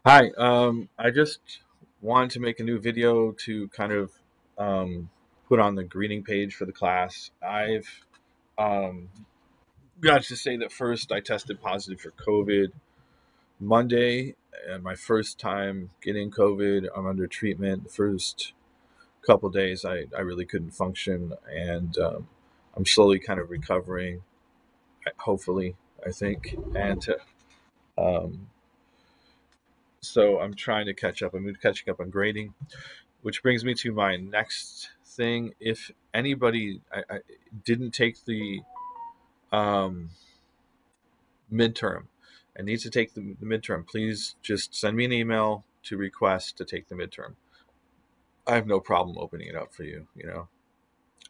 Hi, I just wanted to make a new video to kind of put on the greeting page for the class. I've um, got to say that first I tested positive for COVID Monday, and my first time getting COVID. I'm under treatment. The first couple days, I really couldn't function, and I'm slowly kind of recovering, hopefully, I think. And um, so I'm trying to catch up. I'm catching up on grading. Which brings me to my next thing. If anybody I didn't take the um, midterm and needs to take the midterm, please just send me an email to request to take the midterm. I have no problem opening it up for you.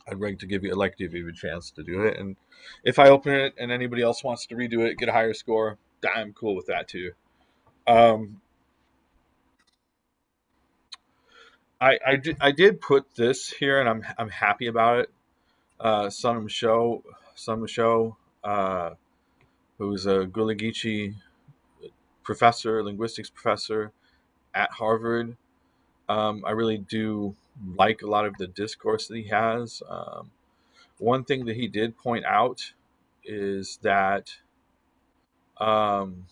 I'd like to give you a chance to do it. And if I open it and anybody else wants to redo it, get a higher score, I'm cool with that too. Um, I did put this here, and I'm happy about it. Son of Show, who's a Gulagichi professor, linguistics professor at Harvard. I really do like a lot of the discourse that he has. One thing that he did point out is that, um,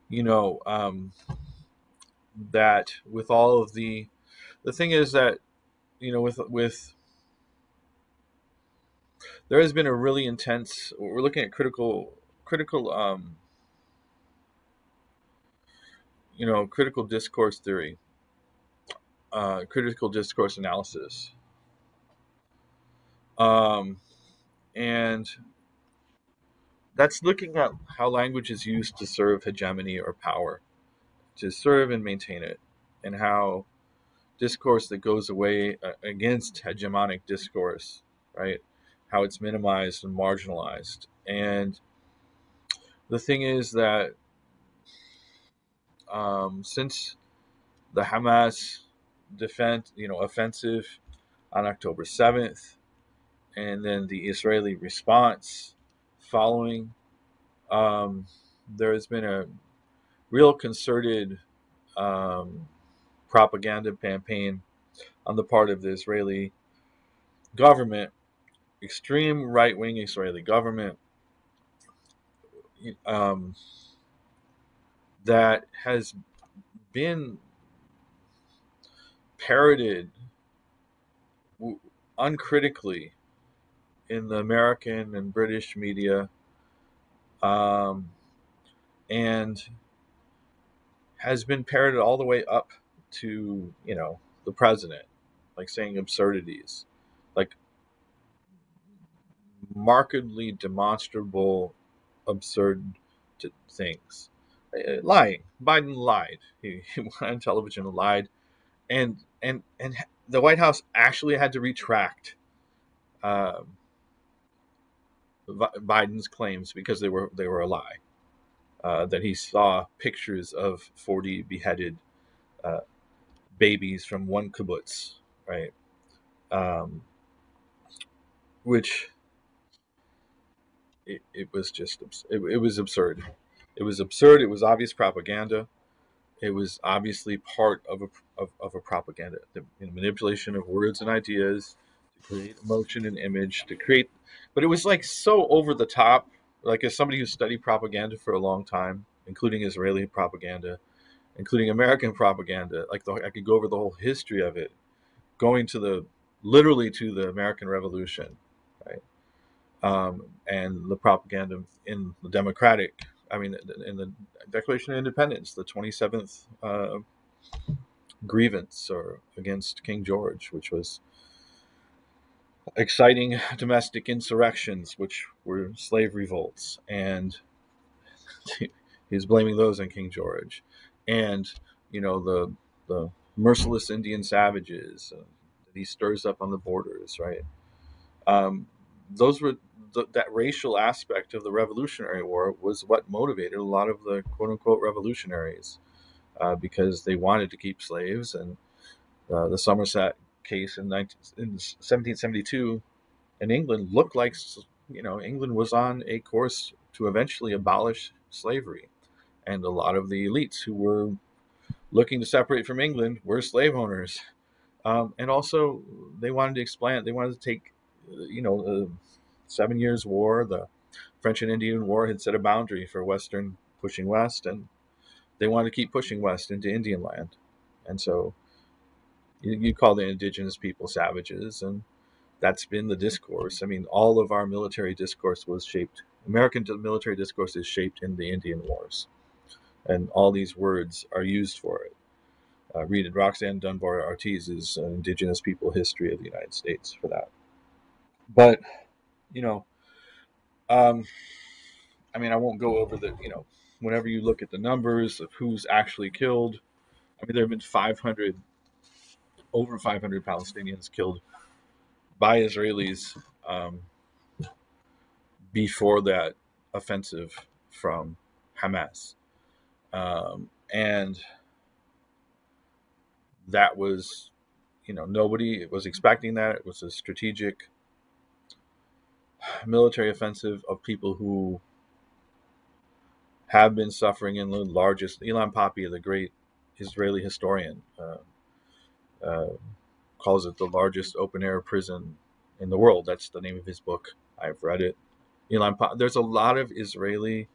you know, that with all of the thing is that with there has been a really intense. We're looking at critical discourse theory, critical discourse analysis, um, and that's looking at how language is used to serve hegemony or power, to serve and maintain it, and how discourse that goes away against hegemonic discourse, right? How it's minimized and marginalized. And the thing is that since the Hamas offensive on October 7th, and then the Israeli response following, um, there has been a real concerted um, propaganda campaign on the part of the Israeli government, extreme right wing Israeli government, um, that has been parroted uncritically in the American and British media, um, and has been parroted all the way up to the president, like saying absurdities, like markedly demonstrable absurd things. Lying. Biden lied. He went on television and lied, and the White House actually had to retract um, Biden's claims because they were a lie. That he saw pictures of 40 beheaded uh, babies from one kibbutz, right? Um, which it was just it was absurd. It was absurd. It was obvious propaganda. It was obviously part of a propaganda, the manipulation of words and ideas to create emotion and image, to create. But it was like so over the top. Like as somebody who studied propaganda for a long time, including Israeli propaganda, including American propaganda, I could go over the whole history of it, going to the literally to the American Revolution, right? And the propaganda in the Democratic, I mean, in the Declaration of Independence, the 27th grievance or against King George, which was exciting domestic insurrections, which were slave revolts, and he's blaming those on King George, and the merciless Indian savages that he stirs up on the borders, right? Those were that racial aspect of the Revolutionary War was what motivated a lot of the quote unquote revolutionaries, because they wanted to keep slaves. And the Somerset case in 1772 in England looked like England was on a course to eventually abolish slavery. and a lot of the elites who were looking to separate from England were slave owners. And also, they wanted to expand. They wanted to take, the 7 Years' War, the French and Indian War had set a boundary for Western pushing west, and they wanted to keep pushing west into Indian land. And so you call the indigenous people savages, and that's been the discourse. I mean, all of our military discourse was shaped. American military discourse is shaped in the Indian Wars, and all these words are used for it. Read Roxanne Dunbar Ortiz's Indigenous People History of the United States for that. But you know, um, I mean, I won't go over the. Whenever you look at the numbers of who's actually killed, I mean, there have been over 500 Palestinians killed by Israelis um, before that offensive from Hamas, and that was, nobody was expecting that. It was a strategic military offensive of people who have been suffering in the largest. Ilan Pappé, the great Israeli historian, uh, calls it the largest open air prison in the world. That's the name of his book. I've read it. There's a lot of Israeli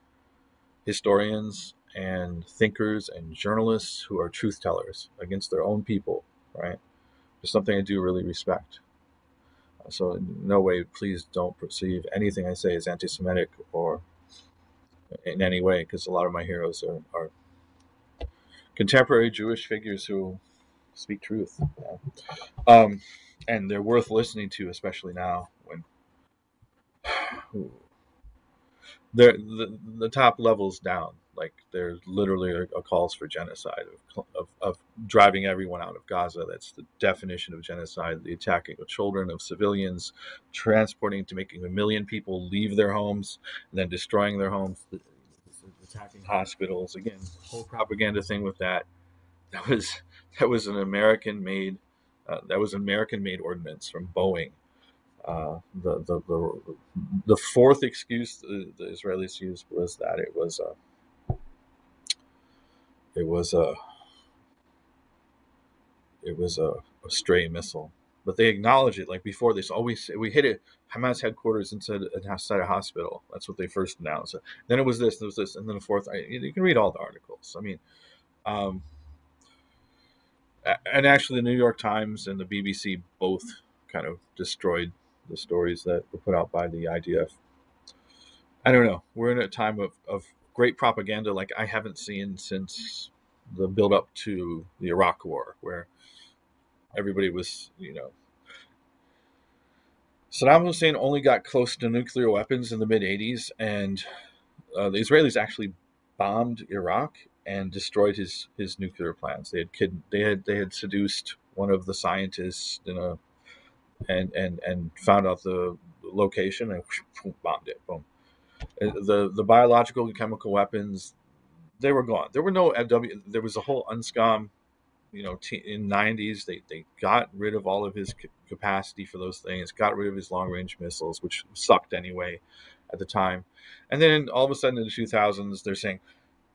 historians and thinkers and journalists who are truth tellers against their own people, right? It's something I do really respect. So in no way, please don't perceive anything I say as anti-Semitic or in any way, because a lot of my heroes are contemporary Jewish figures who speak truth. And they're worth listening to, especially now when the top levels down. Like there's literally a calls for genocide of driving everyone out of Gaza. That's the definition of genocide: the attacking of children, of civilians, transporting to making 1 million people leave their homes, and then destroying their homes, attacking hospitals. Again, the whole propaganda thing with that. That was that was an American made ordinance from Boeing. The fourth excuse the Israelis used was that it was a it was a stray missile, but they acknowledge it. Like before this, always we hit it Hamas headquarters inside a hospital. That's what they first announced. Then it was this, and then the fourth. You can read all the articles. I mean, um, and actually, the New York Times and the BBC both kind of destroyed the stories that were put out by the IDF. I don't know. We're in a time of great propaganda like I haven't seen since the build up to the Iraq War, where everybody was, Saddam Hussein only got close to nuclear weapons in the mid 80s, and the Israelis actually bombed Iraq and destroyed his nuclear plans. They had seduced one of the scientists and found out the location and bombed it. Boom. The biological and chemical weapons, they were gone. There were no FW. There was a whole UNSCOM. In '90s, they got rid of all of his capacity for those things. Got rid of his long range missiles, which sucked anyway at the time. And then all of a sudden in the 2000s, they're saying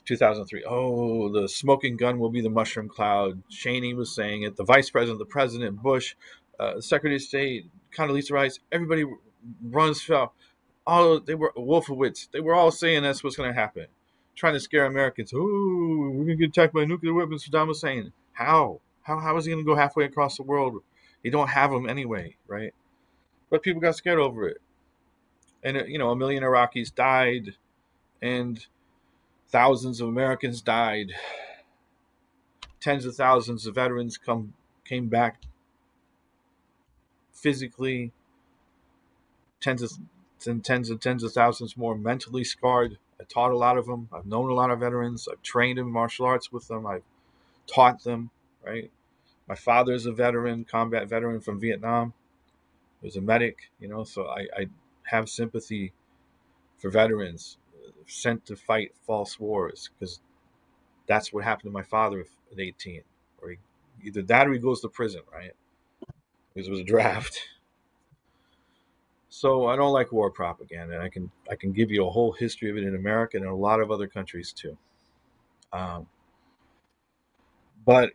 2003. Oh, the smoking gun will be the mushroom cloud. Cheney was saying it. The vice president, the president, Bush, Secretary of State, Condoleezza Rice, everybody runs fell. All they were Wolfowitz. They were all saying that's what's going to happen, trying to scare Americans. Oh, we're going to get attacked by nuclear weapons. Saddam Hussein. How? How is he going to go halfway across the world? He don't have them anyway, right? But people got scared over it, and 1 million Iraqis died, and thousands of Americans died. Tens of thousands of veterans came back physically. Tens of thousands more mentally scarred. I taught a lot of them. I've known a lot of veterans. I've trained in martial arts with them. I've taught them, right? My father's a veteran, combat veteran from Vietnam. He was a medic, so I have sympathy for veterans sent to fight false wars, because that's what happened to my father at 18. Or either that or he goes to prison, right? Because it was a draft. So I don't like war propaganda, and I can give you a whole history of it in America and in a lot of other countries too. Um, but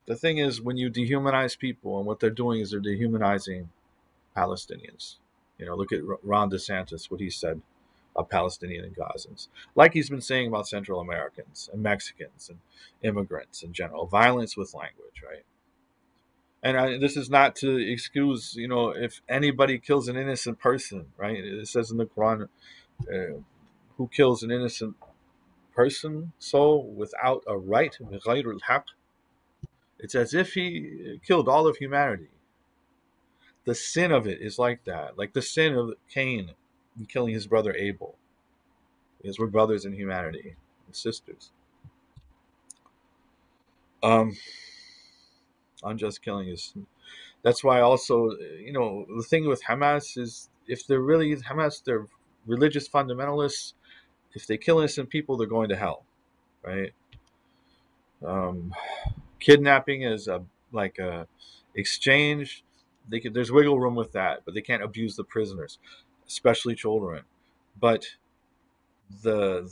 the thing is, when you dehumanize people, and what they're doing is they're dehumanizing Palestinians. Look at Ron DeSantis, what he said of Palestinian and Gazans, like he's been saying about Central Americans and Mexicans and immigrants in general. Violence with language, right? And this is not to excuse, if anybody kills an innocent person, right? It says in the Quran, uh, who kills an innocent person, so without a right, it's as if he killed all of humanity. The sin of it is like that, like the sin of Cain in killing his brother Abel, because we're brothers in humanity and sisters. Um, Unjust killing is. That's why also, the thing with Hamas is, if they're really Hamas, they're religious fundamentalists. If they kill innocent people, they're going to hell, right? Um, Kidnapping is a exchange. There's wiggle room with that, but they can't abuse the prisoners, especially children. But the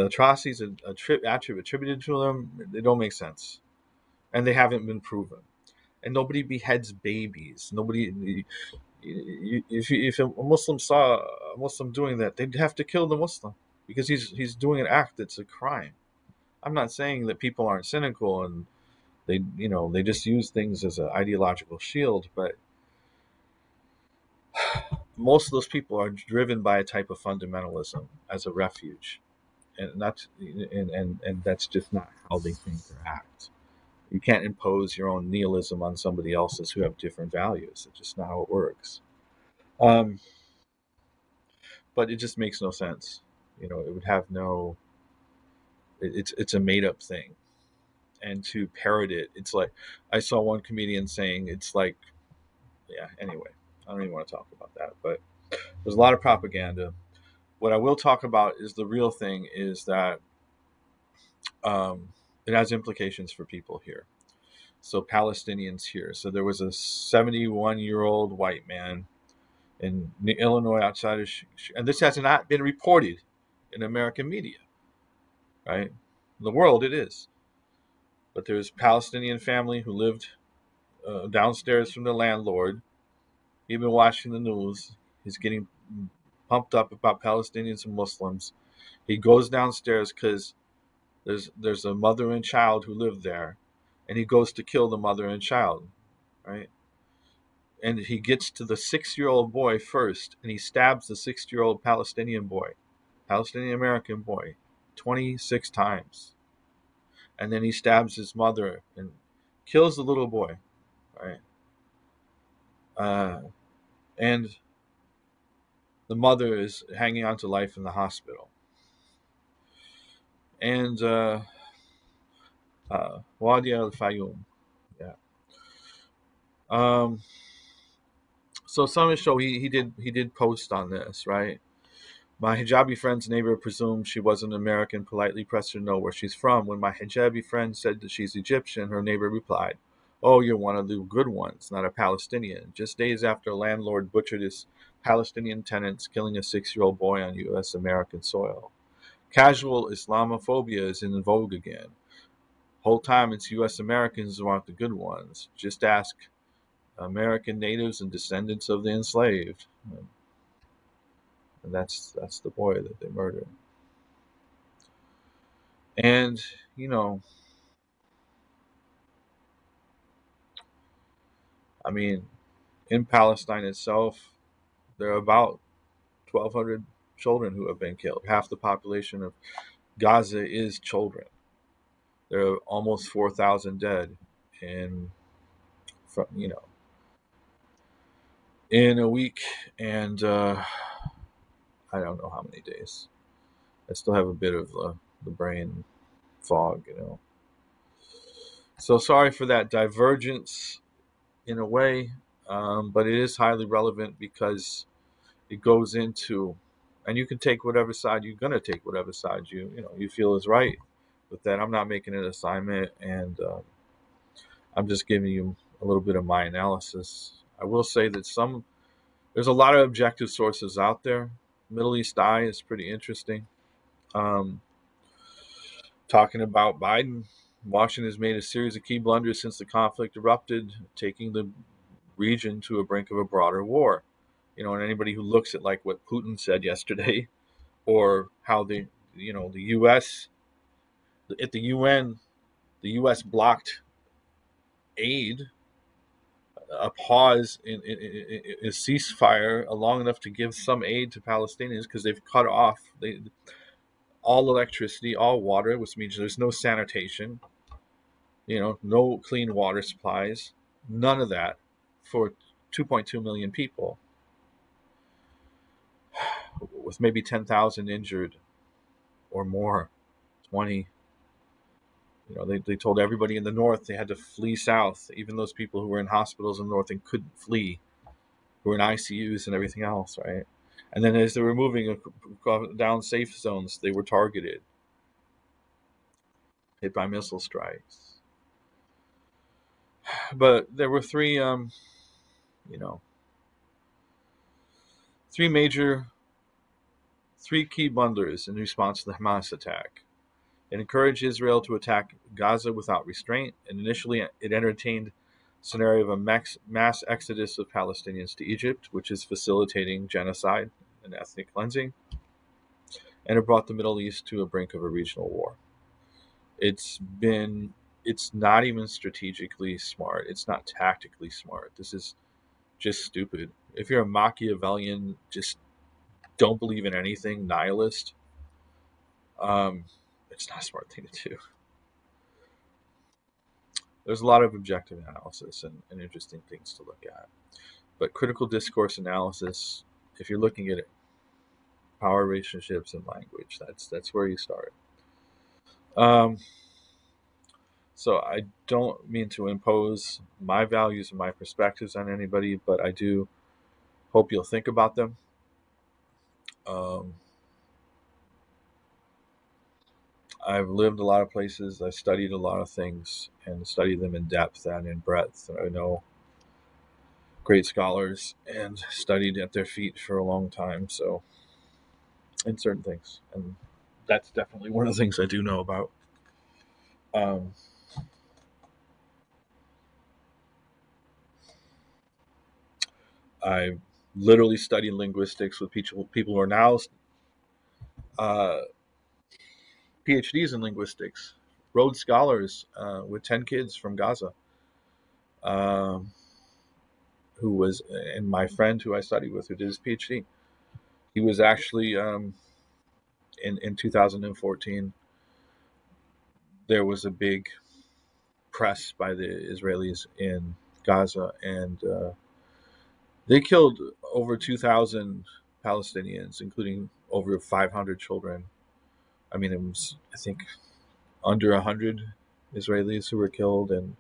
atrocities attributed to them, they don't make sense, and they haven't been proven. And nobody beheads babies. Nobody. If a Muslim saw a Muslim doing that, they'd have to kill the Muslim because he's doing an act that's a crime. I'm not saying that people aren't cynical and they just use things as an ideological shield, but most of those people are driven by a type of fundamentalism as a refuge, and that's just not how they think or act. You can't impose your own nihilism on somebody else's who have different values. It's just not how it works. Um, but it just makes no sense. It would have no. It's a made up thing, and to parrot it, it's like I saw one comedian saying it's like, yeah. Anyway, I don't even want to talk about that, but there's a lot of propaganda. What I will talk about is the real thing is that um, it has implications for people here. So Palestinians here. So there was a 71-year-old white man in Illinois outside of, and this has not been reported in American media, right? In the world it is. But there's a Palestinian family who lived downstairs from the landlord. He'd been watching the news. He's getting pumped up about Palestinians and Muslims. He goes downstairs because there's a mother and child who live there, and he goes to kill the mother and child, right? And he gets to the 6-year-old boy first, and he stabs the 6-year-old Palestinian American boy, 26 times, and then he stabs his mother and kills the little boy, right? Uh, and the mother is hanging on to life in the hospital. And Wadi al Fayoum, yeah. Um, so some show he did post on this, right? My hijabi friend's neighbor presumed she wasn't American, politely pressed her to know where she's from. When my hijabi friend said that she's Egyptian, her neighbor replied, "Oh, you're one of the good ones, not a Palestinian." Just days after a landlord butchered his Palestinian tenants, killing a 6-year-old boy on U.S. American soil. Casual Islamophobia is in vogue again. Whole time it's U.S. Americans who aren't the good ones. Just ask American natives and descendants of the enslaved. And that's the boy that they murdered. And you know, I mean, in Palestine itself, there are about 1,200 children who have been killed. Half the population of Gaza is children. There are almost 4,000 dead in, you know, in a week, and I don't know how many days. I still have a bit of the brain fog. So sorry for that divergence in a way, but it is highly relevant because it goes into, and you can take whatever side you're gonna take, whatever side you feel is right with that. I'm not making an assignment, and I'm just giving you a little bit of my analysis. I will say that there's a lot of objective sources out there. Middle East Eye is pretty interesting. Um, talking about Biden. Washington has made a series of key blunders since the conflict erupted, taking the region to a brink of a broader war. And anybody who looks at like what Putin said yesterday, or how the U.S. at the UN, the U.S. blocked aid, a pause in a ceasefire long enough to give some aid to Palestinians because they've cut off all electricity, all water, which means there's no sanitation, no clean water supplies, none of that for 2.2 million people, with maybe 10,000 injured or more, 20. They told everybody in the north they had to flee south, even those people who were in hospitals in the north and couldn't flee, who were in ICUs and everything else, right? And then as they were moving down safe zones, they were targeted, hit by missile strikes. But there were three key blunders in response to the Hamas attack. It encouraged Israel to attack Gaza without restraint, and initially it entertained a scenario of a mass exodus of Palestinians to Egypt, which is facilitating genocide and ethnic cleansing, and it brought the Middle East to a brink of a regional war. It's not even strategically smart. It's not tactically smart. This is just stupid. If you're a Machiavellian, just don't believe in anything, nihilist, it's not a smart thing to do. There's a lot of objective analysis and interesting things to look at. But critical discourse analysis, if you're looking at it, power relationships and language, that's where you start. So I don't mean to impose my values and my perspectives on anybody, but I do hope you'll think about them. I've lived a lot of places. I studied a lot of things and studied them in depth and in breadth. I know great scholars and studied at their feet for a long time. So, in certain things, and that's definitely one of the things I do know about. I literally studied linguistics with people who are now PhDs in linguistics, Rhodes scholars with 10 kids from Gaza, who was, and my friend who I studied with who did his PhD. He was actually, in 2014, there was a big press by the Israelis in Gaza, and they killed over 2,000 Palestinians, including over 500 children. I mean, it was, I think, under 100 Israelis who were killed, and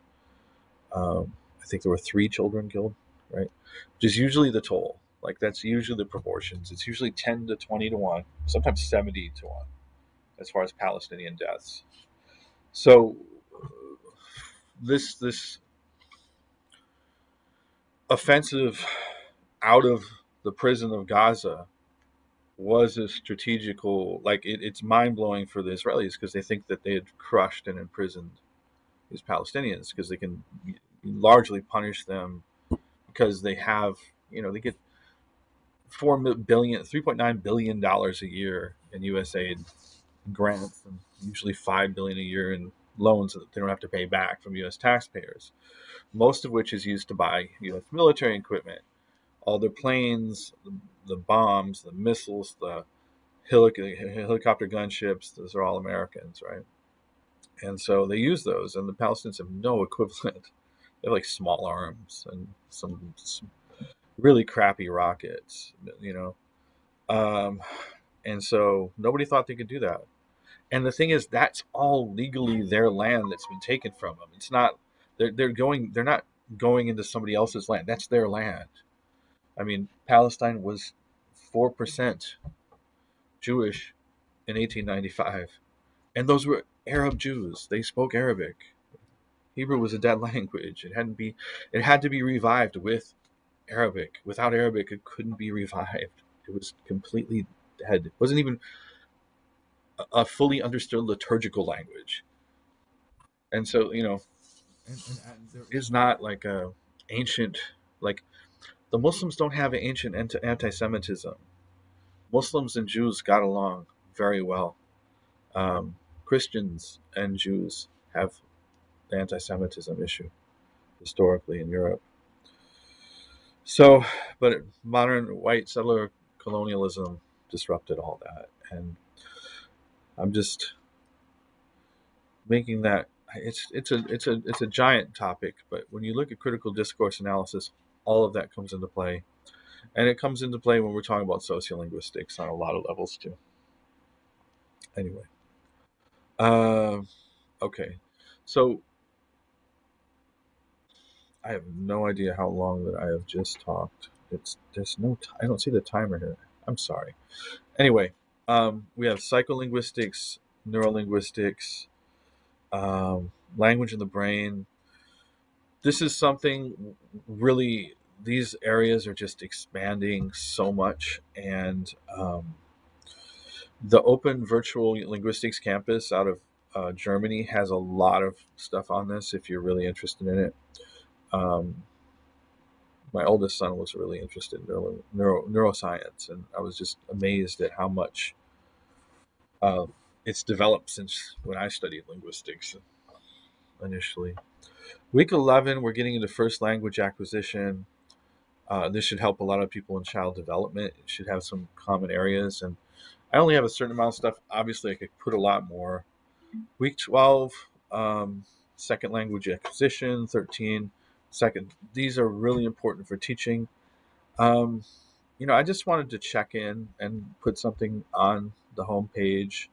I think there were 3 children killed, right? Which is usually the toll. Like, that's usually the proportions. It's usually 10 to 20 to 1, sometimes 70 to 1, as far as Palestinian deaths. So this offensive out of the prison of Gaza was a strategical, like, it's mind-blowing for the Israelis because they think that they had crushed and imprisoned these Palestinians because they can largely punish them because they have, they get $3.9 billion a year in U.S. aid grants, and usually $5 billion a year in loans that they don't have to pay back from U.S. taxpayers, most of which is used to buy U.S. military equipment, all the planes, the bombs, the missiles, the helicopter gunships. Those are all Americans, right? And so they use those, and the Palestinians have no equivalent. They have like small arms and some really crappy rockets, and so nobody thought they could do that. And the thing is, that's all legally their land that's been taken from them. It's not they're not going into somebody else's land. That's their land. I mean, Palestine was 4% Jewish in 1895, and those were Arab Jews. They spoke Arabic. Hebrew was a dead language. It had to be revived with Arabic. Without Arabic, it couldn't be revived. It was completely dead. It wasn't even a fully understood liturgical language. And so, and there is not like a ancient, like the Muslims don't have ancient anti-Semitism. Muslims and Jews got along very well. Christians and Jews have the anti-Semitism issue historically in Europe. So, but modern white settler colonialism disrupted all that, and I'm just making that it's a giant topic. But when you look at critical discourse analysis, all of that comes into play, and it comes into play when we're talking about sociolinguistics on a lot of levels too. Anyway, uh, okay, so I have no idea how long that I have just talked. There's no I don't see the timer here. I'm sorry. Anyway, we have psycholinguistics, neurolinguistics, language in the brain. This is something really, these areas are just expanding so much. And the Open Virtual Linguistics Campus out of Germany has a lot of stuff on this if you're really interested in it. My oldest son was really interested in neuroscience, and I was just amazed at how much uh, it's developed since when I studied linguistics initially. Week 11, we're getting into first language acquisition. This should help a lot of people in child development. It should have some common areas. And I only have a certain amount of stuff. Obviously, I could put a lot more. Week 12, second language acquisition. 13, second. These are really important for teaching. Um, I just wanted to check in and put something on the homepage.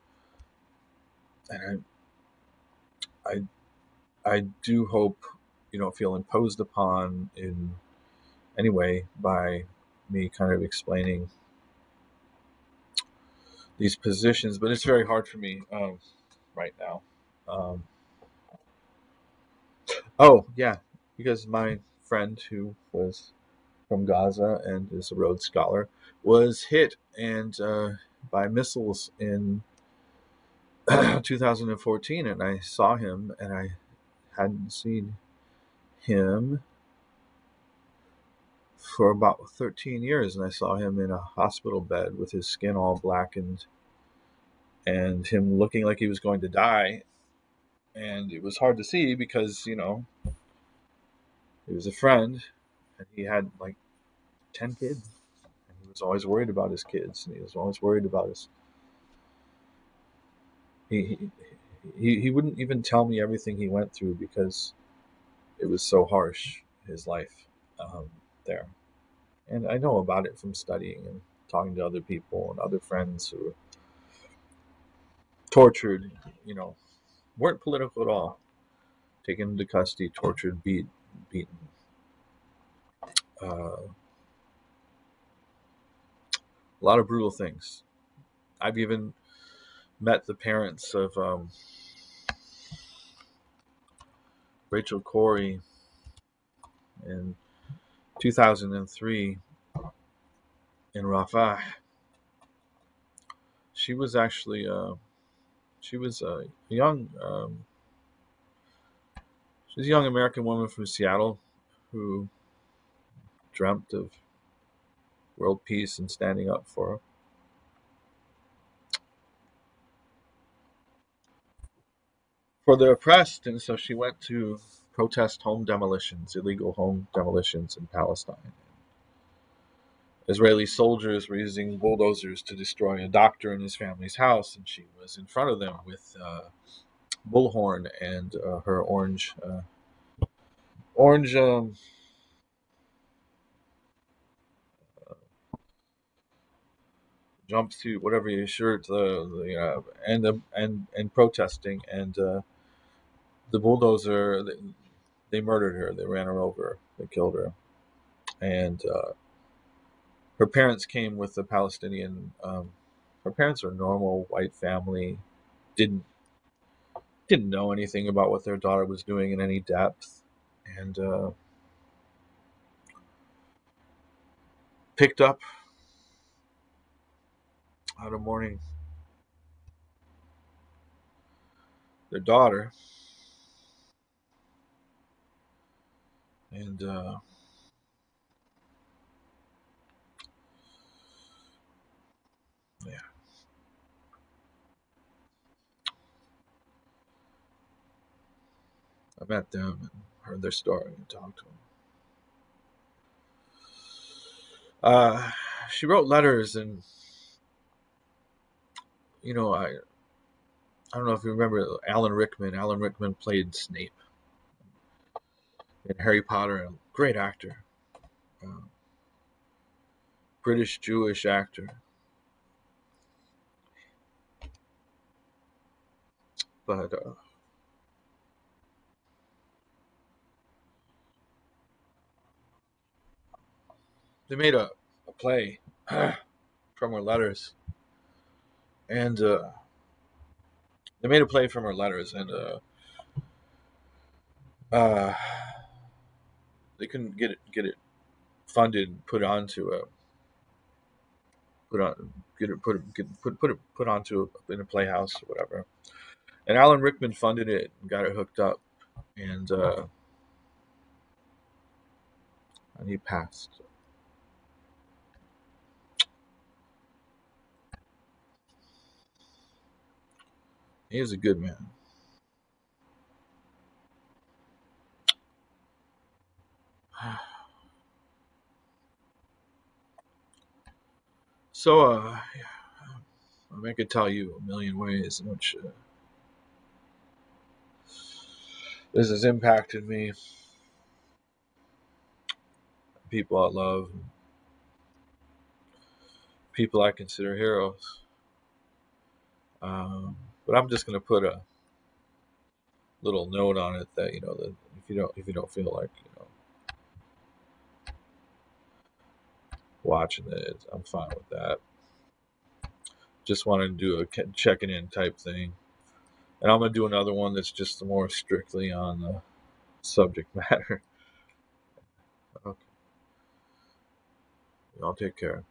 And I I do hope you don't feel imposed upon in any way by me kind of explaining these positions, but it's very hard for me right now. Um, oh, yeah, because my friend who was from Gaza and is a Rhodes Scholar was hit and by missiles in 2014, and I saw him, and I hadn't seen him for about 13 years, and I saw him in a hospital bed with his skin all blackened and him looking like he was going to die. And it was hard to see because, he was a friend and he had like 10 kids. And he was always worried about his kids, and he was always worried about his. He, he wouldn't even tell me everything he went through because it was so harsh, his life there. And I know about it from studying and talking to other people and other friends who were tortured, weren't political at all, taken into custody, tortured, beaten. A lot of brutal things. I've even met the parents of Rachel Corrie in 2003 in Rafah. She was actually she was a young she's a young American woman from Seattle who dreamt of world peace and standing up for the oppressed, and so she went to protest home demolitions, illegal home demolitions in Palestine. Israeli soldiers were using bulldozers to destroy a doctor in his family's house, and she was in front of them with bullhorn and her orange jumpsuit, whatever your shirt, and protesting, and the bulldozer. They murdered her. They ran her over. They killed her, and her parents came with the Palestinian. Her parents are a normal white family. Didn't didn't know anything about what their daughter was doing in any depth, and picked up on a morning their daughter, and yeah, I met them and heard their story and talked to them. She wrote letters, and you know, I don't know if you remember Alan Rickman. Alan Rickman played Snape in Harry Potter, a great actor, uh, British Jewish actor. But they made a play from her letters, and they made a play from her letters, and uh, they couldn't get it funded, and put onto a put on get it put onto in a playhouse or whatever. And Alan Rickman funded it and got it hooked up, and he passed. He was a good man. So, I mean, I could tell you a million ways in which this has impacted me, people I love, people I consider heroes. But I'm just going to put a little note on it that that if you don't feel like watching it, I'm fine with that. Just wanted to do a checking in type thing, and I'm going to do another one that's just more strictly on the subject matter. Okay, y'all take care.